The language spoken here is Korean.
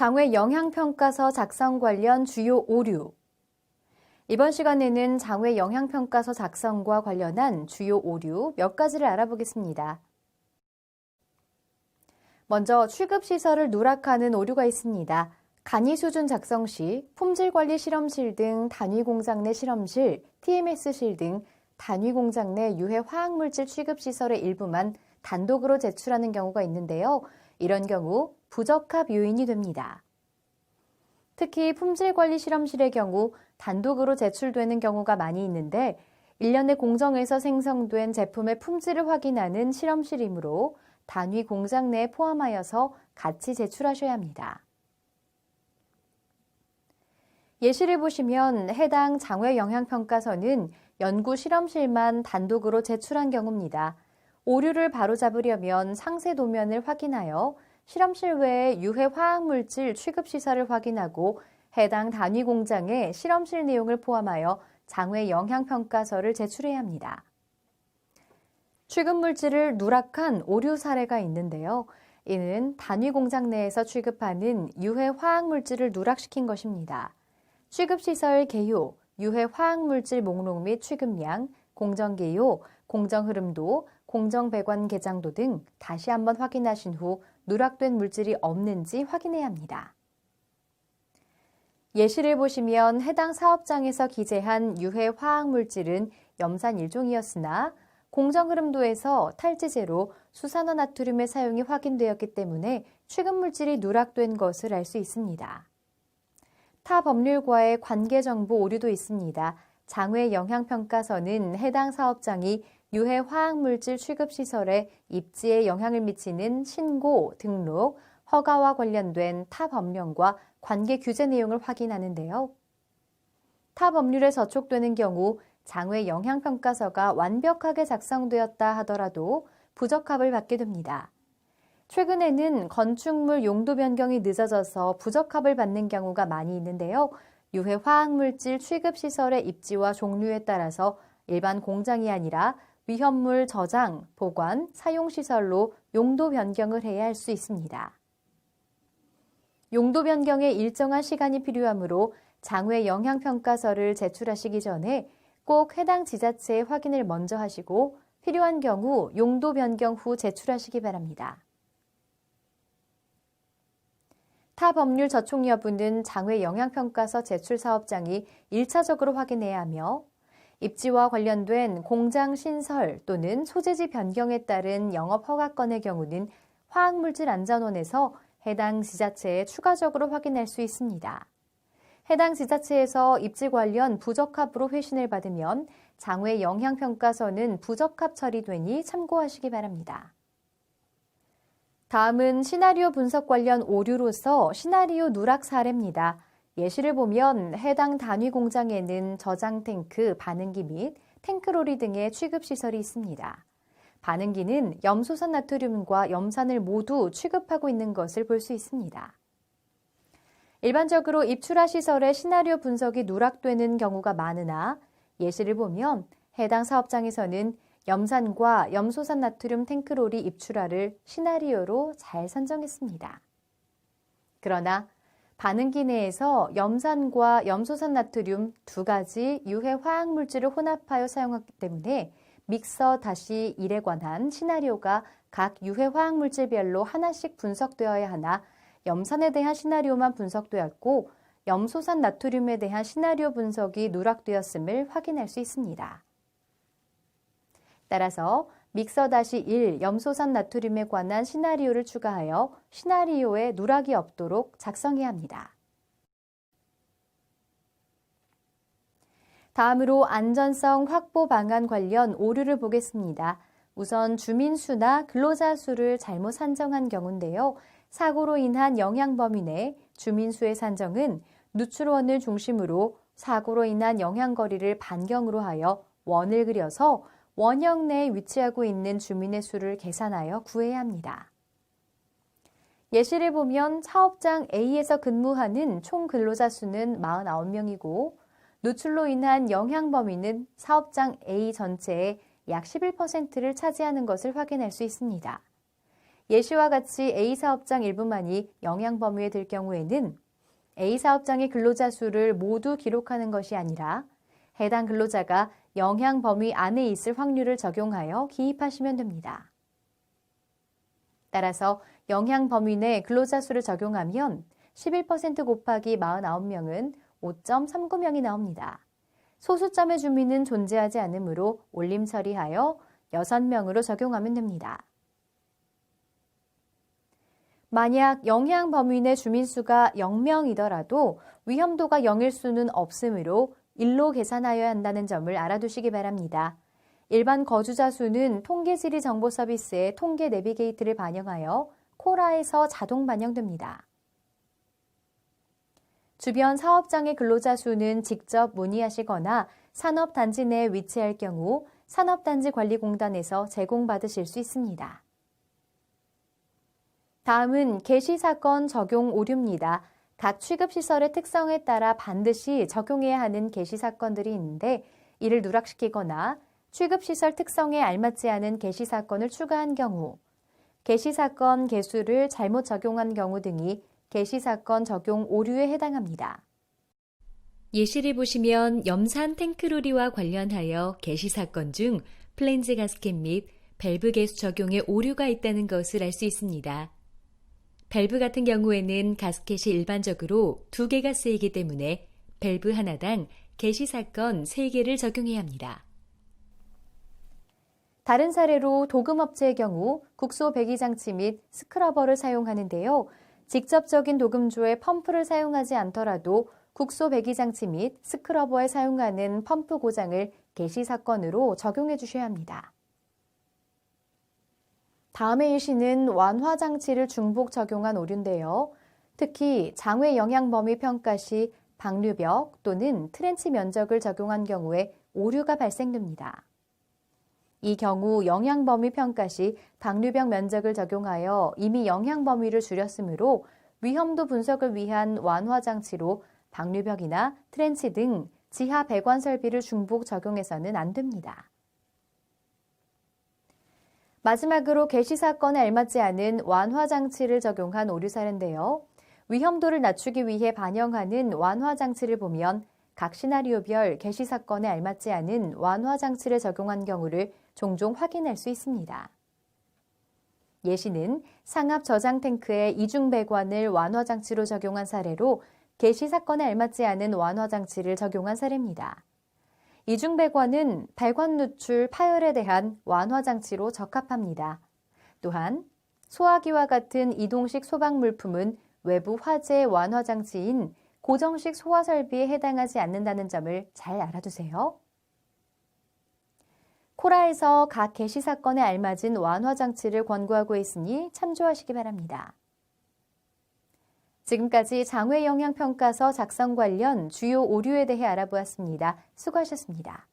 장외 영향평가서 작성 관련 주요 오류. 이번 시간에는 장외 영향평가서 작성과 관련한 주요 오류 몇 가지를 알아보겠습니다. 먼저 취급시설을 누락하는 오류가 있습니다. 간이수준 작성 시 품질관리 실험실 등 단위공장 내 실험실, TMS실 등 단위공장 내 유해 화학물질 취급시설의 일부만 단독으로 제출하는 경우가 있는데요. 이런 경우 부적합 요인이 됩니다. 특히 품질관리 실험실의 경우 단독으로 제출되는 경우가 많이 있는데 1년의 공정에서 생성된 제품의 품질을 확인하는 실험실이므로 단위 공장 내에 포함하여서 같이 제출하셔야 합니다. 예시를 보시면 해당 장외 영향평가서는 연구 실험실만 단독으로 제출한 경우입니다. 오류를 바로잡으려면 상세 도면을 확인하여 실험실 외의 유해 화학물질 취급시설을 확인하고 해당 단위 공장의 실험실 내용을 포함하여 장외 영향평가서를 제출해야 합니다. 취급물질을 누락한 오류 사례가 있는데요. 이는 단위 공장 내에서 취급하는 유해 화학물질을 누락시킨 것입니다. 취급시설 개요, 유해 화학물질 목록 및 취급량, 공정개요, 공정흐름도, 공정배관 개장도 등 다시 한번 확인하신 후 누락된 물질이 없는지 확인해야 합니다. 예시를 보시면 해당 사업장에서 기재한 유해 화학물질은 염산 1종이었으나 공정흐름도에서 탈지제로 수산화나트륨의 사용이 확인되었기 때문에 취급물질이 누락된 것을 알 수 있습니다. 타 법률과의 관계정보 오류도 있습니다. 장외 영향평가서는 해당 사업장이 유해 화학물질 취급시설의 입지에 영향을 미치는 신고, 등록, 허가와 관련된 타 법령과 관계 규제 내용을 확인하는데요. 타 법률에 저촉되는 경우 장외 영향평가서가 완벽하게 작성되었다 하더라도 부적합을 받게 됩니다. 최근에는 건축물 용도 변경이 늦어져서 부적합을 받는 경우가 많이 있는데요. 유해 화학물질 취급시설의 입지와 종류에 따라서 일반 공장이 아니라 위험물 저장, 보관, 사용시설로 용도 변경을 해야 할 수 있습니다. 용도 변경에 일정한 시간이 필요하므로 장외 영향평가서를 제출하시기 전에 꼭 해당 지자체의 확인을 먼저 하시고 필요한 경우 용도 변경 후 제출하시기 바랍니다. 타 법률 저촉 여부는 장외 영향평가서 제출 사업장이 1차적으로 확인해야 하며 입지와 관련된 공장 신설 또는 소재지 변경에 따른 영업허가건의 경우는 화학물질안전원에서 해당 지자체에 추가적으로 확인할 수 있습니다. 해당 지자체에서 입지 관련 부적합으로 회신을 받으면 장외 영향평가서는 부적합 처리되니 참고하시기 바랍니다. 다음은 시나리오 분석 관련 오류로서 시나리오 누락 사례입니다. 예시를 보면 해당 단위 공장에는 저장 탱크, 반응기 및 탱크로리 등의 취급시설이 있습니다. 반응기는 염소산 나트륨과 염산을 모두 취급하고 있는 것을 볼 수 있습니다. 일반적으로 입출하 시설의 시나리오 분석이 누락되는 경우가 많으나 예시를 보면 해당 사업장에서는 염산과 염소산 나트륨 탱크로리 입출하를 시나리오로 잘 선정했습니다. 그러나 반응기 내에서 염산과 염소산 나트륨 두 가지 유해 화학물질을 혼합하여 사용하기 때문에 믹서-1에 관한 시나리오가 각 유해 화학물질별로 하나씩 분석되어야 하나 염산에 대한 시나리오만 분석되었고 염소산 나트륨에 대한 시나리오 분석이 누락되었음을 확인할 수 있습니다. 따라서 믹서-1 염소산 나트륨에 관한 시나리오를 추가하여 시나리오에 누락이 없도록 작성해야 합니다. 다음으로 안전성 확보 방안 관련 오류를 보겠습니다. 우선 주민수나 근로자 수를 잘못 산정한 경우인데요. 사고로 인한 영향 범위 내 주민수의 산정은 누출원을 중심으로 사고로 인한 영향 거리를 반경으로 하여 원을 그려서 원형 내에 위치하고 있는 주민의 수를 계산하여 구해야 합니다. 예시를 보면 사업장 A에서 근무하는 총 근로자 수는 49명이고 누출로 인한 영향 범위는 사업장 A 전체의 약 11%를 차지하는 것을 확인할 수 있습니다. 예시와 같이 A사업장 일부만이 영향 범위에 들 경우에는 A사업장의 근로자 수를 모두 기록하는 것이 아니라 해당 근로자가 영향 범위 안에 있을 확률을 적용하여 기입하시면 됩니다. 따라서 영향 범위 내 근로자 수를 적용하면 11% 곱하기 49명은 5.39명이 나옵니다. 소수점의 주민은 존재하지 않으므로 올림 처리하여 6명으로 적용하면 됩니다. 만약 영향 범위 내 주민 수가 0명이더라도 위험도가 0일 수는 없으므로 1로 계산하여야 한다는 점을 알아두시기 바랍니다. 일반 거주자 수는 통계지리 정보 서비스의 통계 내비게이트를 반영하여 코라에서 자동 반영됩니다. 주변 사업장의 근로자 수는 직접 문의하시거나 산업단지 내에 위치할 경우 산업단지관리공단에서 제공받으실 수 있습니다. 다음은 개시사건 적용 오류입니다. 각 취급시설의 특성에 따라 반드시 적용해야 하는 개시사건들이 있는데 이를 누락시키거나 취급시설 특성에 알맞지 않은 개시사건을 추가한 경우, 개시사건 개수를 잘못 적용한 경우 등이 개시사건 적용 오류에 해당합니다. 예시를 보시면 염산 탱크로리와 관련하여 개시사건 중 플랜지 가스켓 및 밸브 개수 적용에 오류가 있다는 것을 알 수 있습니다. 밸브 같은 경우에는 가스켓이 일반적으로 2개가 쓰이기 때문에 밸브 하나당 개시사건 3개를 적용해야 합니다. 다른 사례로 도금업체의 경우 국소 배기장치 및 스크러버를 사용하는데요. 직접적인 도금조에 펌프를 사용하지 않더라도 국소 배기장치 및 스크러버에 사용하는 펌프 고장을 개시사건으로 적용해 주셔야 합니다. 다음의 예시는 완화장치를 중복 적용한 오류인데요. 특히 장외 영향 범위 평가 시 방류벽 또는 트렌치 면적을 적용한 경우에 오류가 발생됩니다. 이 경우 영향 범위 평가 시 방류벽 면적을 적용하여 이미 영향 범위를 줄였으므로 위험도 분석을 위한 완화장치로 방류벽이나 트렌치 등 지하 배관 설비를 중복 적용해서는 안 됩니다. 마지막으로 개시사건에 알맞지 않은 완화장치를 적용한 오류 사례인데요. 위험도를 낮추기 위해 반영하는 완화장치를 보면 각 시나리오별 개시사건에 알맞지 않은 완화장치를 적용한 경우를 종종 확인할 수 있습니다. 예시는 상압 저장 탱크의 이중 배관을 완화장치로 적용한 사례로 개시사건에 알맞지 않은 완화장치를 적용한 사례입니다. 이중 배관은 배관 누출 파열에 대한 완화장치로 적합합니다. 또한 소화기와 같은 이동식 소방 물품은 외부 화재 완화장치인 고정식 소화 설비에 해당하지 않는다는 점을 잘 알아두세요. 코라에서 각 개시사건에 알맞은 완화장치를 권고하고 있으니 참조하시기 바랍니다. 지금까지 장외 영향평가서 작성 관련 주요 오류에 대해 알아보았습니다. 수고하셨습니다.